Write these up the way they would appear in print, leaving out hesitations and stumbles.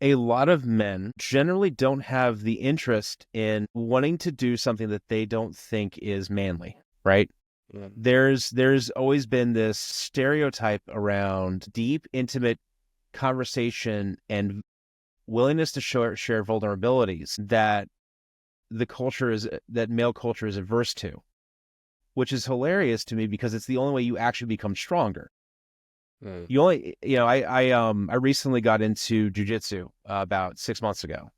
a lot of men generally don't have the interest in wanting to do something that they don't think is manly, right? Yeah. There's always been this stereotype around deep, intimate conversation and willingness to share vulnerabilities that male culture is averse to, which is hilarious to me because it's the only way you actually become stronger. Mm. I recently got into jujitsu about 6 months ago.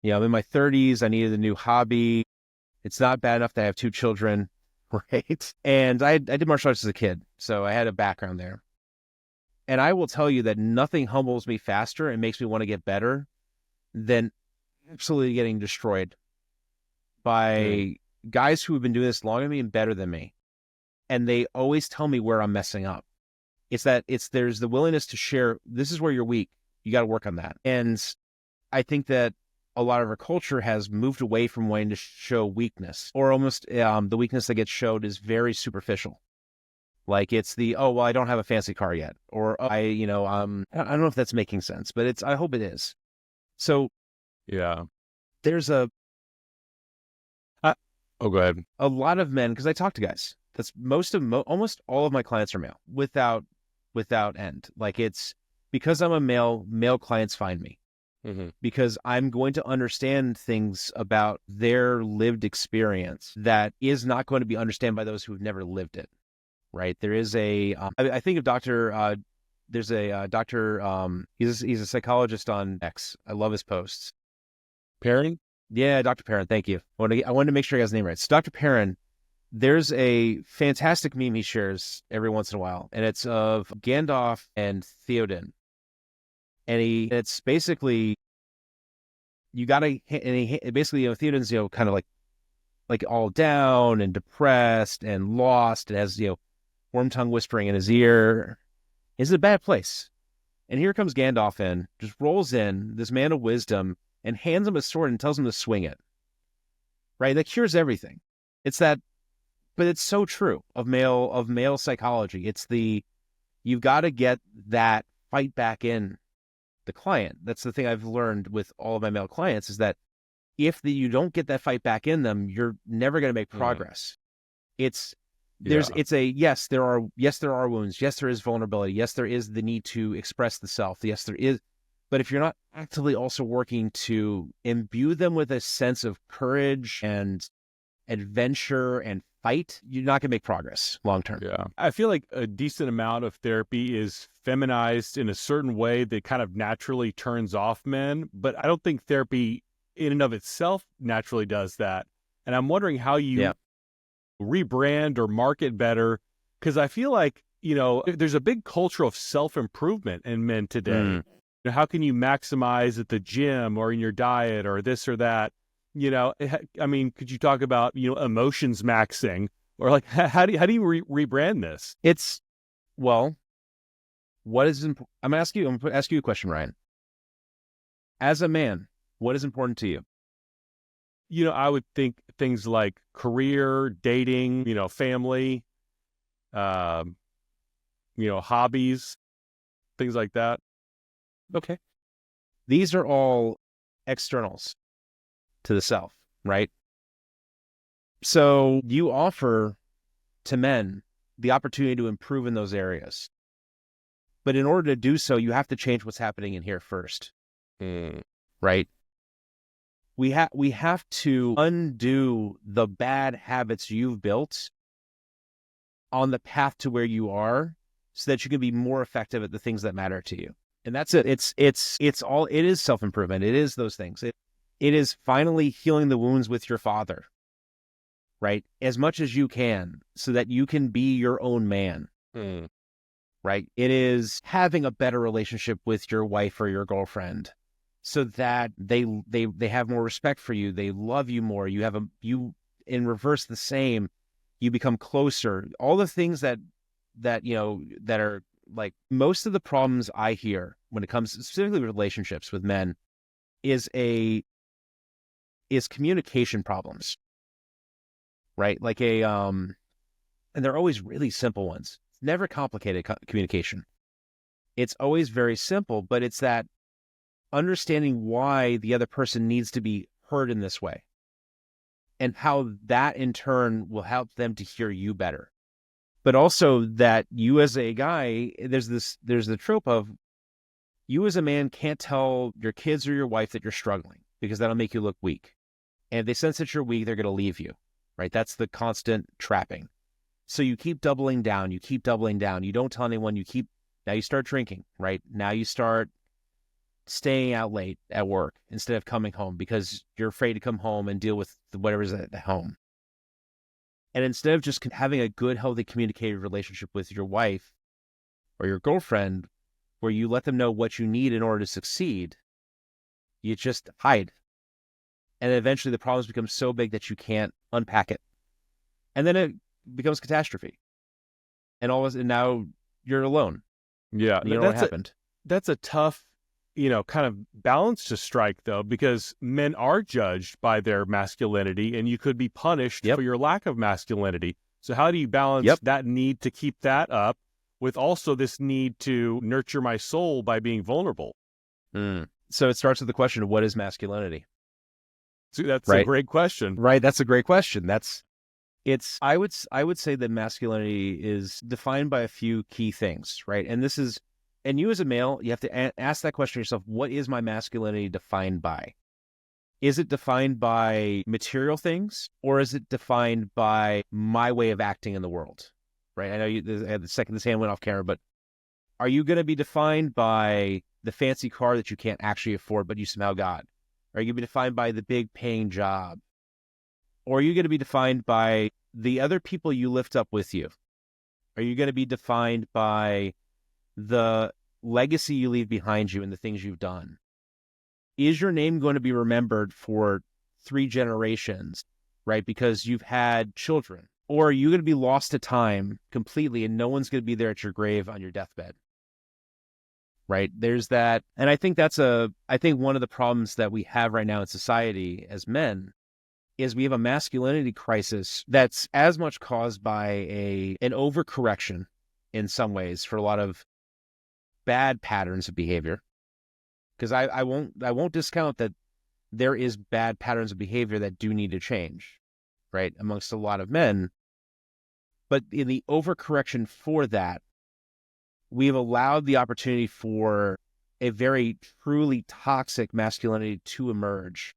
I'm in my 30s. I needed a new hobby. It's not bad enough that I have two children, right? And I did martial arts as a kid, so I had a background there. And I will tell you that nothing humbles me faster and makes me want to get better than absolutely getting destroyed by guys who have been doing this longer than me and better than me. And they always tell me where I'm messing up. There's the willingness to share, this is where you're weak. You got to work on that. And I think that a lot of our culture has moved away from wanting to show weakness, or almost the weakness that gets showed is very superficial. Like it's oh, well, I don't have a fancy car yet. Or I don't know if that's making sense, but I hope it is. So Yeah. there's Oh, go ahead. a lot of men, because I talk to guys. That's almost all of my clients are male without end. Like it's because I'm a male clients find me Mm-hmm. because I'm going to understand things about their lived experience that is not going to be understood by those who've never lived it. Right. There is I think of there's a doctor, he's a psychologist on X. I love his posts. Pairing? Yeah, Dr. Perrin. Thank you. I wanted to make sure I got his name right. So Dr. Perrin, there's a fantastic meme he shares every once in a while, and it's of Gandalf and Theoden. And it's basically, you got to, and basically, Theoden's, kind of like all down and depressed and lost and has, worm tongue whispering in his ear. It's a bad place. And here comes Gandalf just rolls in, this man of wisdom, and hands him a sword and tells him to swing it. Right? That cures everything. But it's so true of male psychology. You've got to get that fight back in the client. That's the thing I've learned with all of my male clients is that if you don't get that fight back in them, you're never going to make progress. Yes, there are wounds. Yes, there is vulnerability. Yes, there is the need to express the self. Yes, there is. But if you're not actively also working to imbue them with a sense of courage and adventure and fight, you're not going to make progress long term. Yeah. I feel like a decent amount of therapy is feminized in a certain way that kind of naturally turns off men, but I don't think therapy in and of itself naturally does that. And I'm wondering how you rebrand or market better, because I feel like, there's a big culture of self-improvement in men today. How can you maximize at the gym or in your diet or this or that? I mean, could you talk about, emotions maxing or like, how do you rebrand this? I'm going to ask you a question, Ryan. As a man, what is important to you? I would think things like career, dating, family, hobbies, things like that. Okay. These are all externals to the self, right? So you offer to men the opportunity to improve in those areas. But in order to do so, you have to change what's happening in here first, right? We have to undo the bad habits you've built on the path to where you are so that you can be more effective at the things that matter to you. And that's it. It is self-improvement. It is those things. It is finally healing the wounds with your father, right? As much as you can so that you can be your own man, right? It is having a better relationship with your wife or your girlfriend so that they have more respect for you. They love you more. You in reverse the same, you become closer. All the things that are like most of the problems I hear when it comes specifically with relationships with men is communication problems, right? Like and they're always really simple ones. It's never complicated communication. It's always very simple, but it's that understanding why the other person needs to be heard in this way and how that in turn will help them to hear you better. But also that you as a guy, there's the trope of you as a man can't tell your kids or your wife that you're struggling because that'll make you look weak. And if they sense that you're weak, they're going to leave you, right? That's the constant trapping. So you keep doubling down. You keep doubling down. You don't tell anyone. Now you start drinking, right? Now you start staying out late at work instead of coming home because you're afraid to come home and deal with whatever's at home. And instead of just having a good, healthy, communicated relationship with your wife or your girlfriend, where you let them know what you need in order to succeed, you just hide. And eventually the problems become so big that you can't unpack it. And then it becomes catastrophe. And now you're alone. Yeah, You know what happened. That's a tough, kind of balance to strike, though, because men are judged by their masculinity, and you could be punished for your lack of masculinity. So how do you balance that need to keep that up with also this need to nurture my soul by being vulnerable? So it starts with the question of what is masculinity? So that's a great question. Right. That's a great question. I would say that masculinity is defined by a few key things, right? And you as a male, you have to ask that question to yourself, what is my masculinity defined by? Is it defined by material things, or is it defined by my way of acting in the world, right? I know this hand went off camera, but are you going to be defined by the fancy car that you can't actually afford, but you somehow got? Are you going to be defined by the big paying job? Or are you going to be defined by the other people you lift up with you? Are you going to be defined by the legacy you leave behind you and the things you've done? Is your name going to be remembered for 3 generations, right? Because you've had children? Or are you going to be lost to time completely and no one's going to be there at your grave on your deathbed? Right? There's that. And I think I think one of the problems that we have right now in society as men is we have a masculinity crisis that's as much caused by an overcorrection in some ways for a lot of bad patterns of behavior. Because I won't discount that there is bad patterns of behavior that do need to change, right, amongst a lot of men. But in the overcorrection for that, we've allowed the opportunity for a very truly toxic masculinity to emerge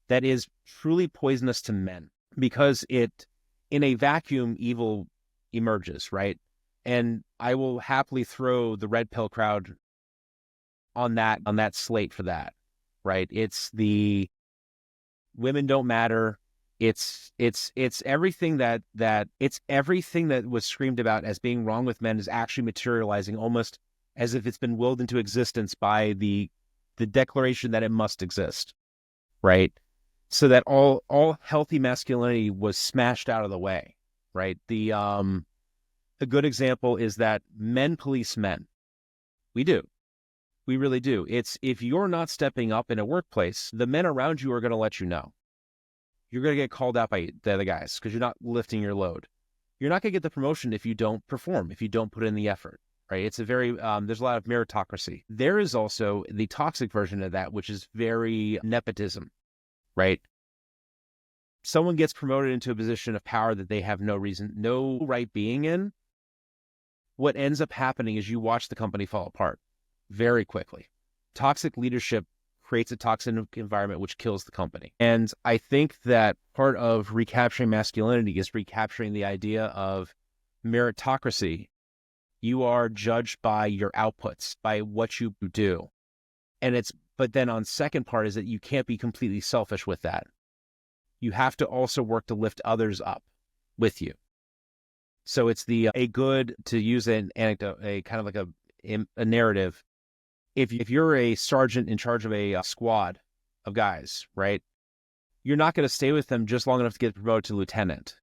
that is truly poisonous to men, because in a vacuum, evil emerges, right? And I will happily throw the red pill crowd on that slate for that, right? It's the women don't matter. It's everything that was screamed about as being wrong with men is actually materializing almost as if it's been willed into existence by the declaration that it must exist, right? So that all healthy masculinity was smashed out of the way, right? A good example is that men police men. We do. We really do. It's if you're not stepping up in a workplace, the men around you are going to let you know. You're going to get called out by the other guys because you're not lifting your load. You're not going to get the promotion if you don't perform, if you don't put in the effort, right? It's a very, there's a lot of meritocracy. There is also the toxic version of that, which is very nepotism, right? Someone gets promoted into a position of power that they have no right being in. What ends up happening is you watch the company fall apart very quickly. Toxic leadership creates a toxic environment which kills the company. And I think that part of recapturing masculinity is recapturing the idea of meritocracy. You are judged by your outputs, by what you do. But then on second part is that you can't be completely selfish with that. You have to also work to lift others up with you. So it's to use an anecdote, a kind of like a narrative. If you're a sergeant in charge of a squad of guys, right, you're not going to stay with them just long enough to get promoted to lieutenant.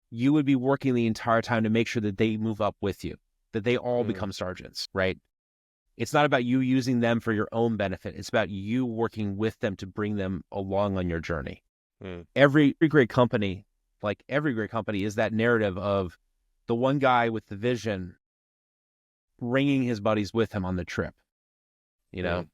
You would be working the entire time to make sure that they move up with you, that they all become sergeants, right? It's not about you using them for your own benefit. It's about you working with them to bring them along on your journey. Every great company is that narrative of the one guy with the vision bringing his buddies with him on the trip, you know?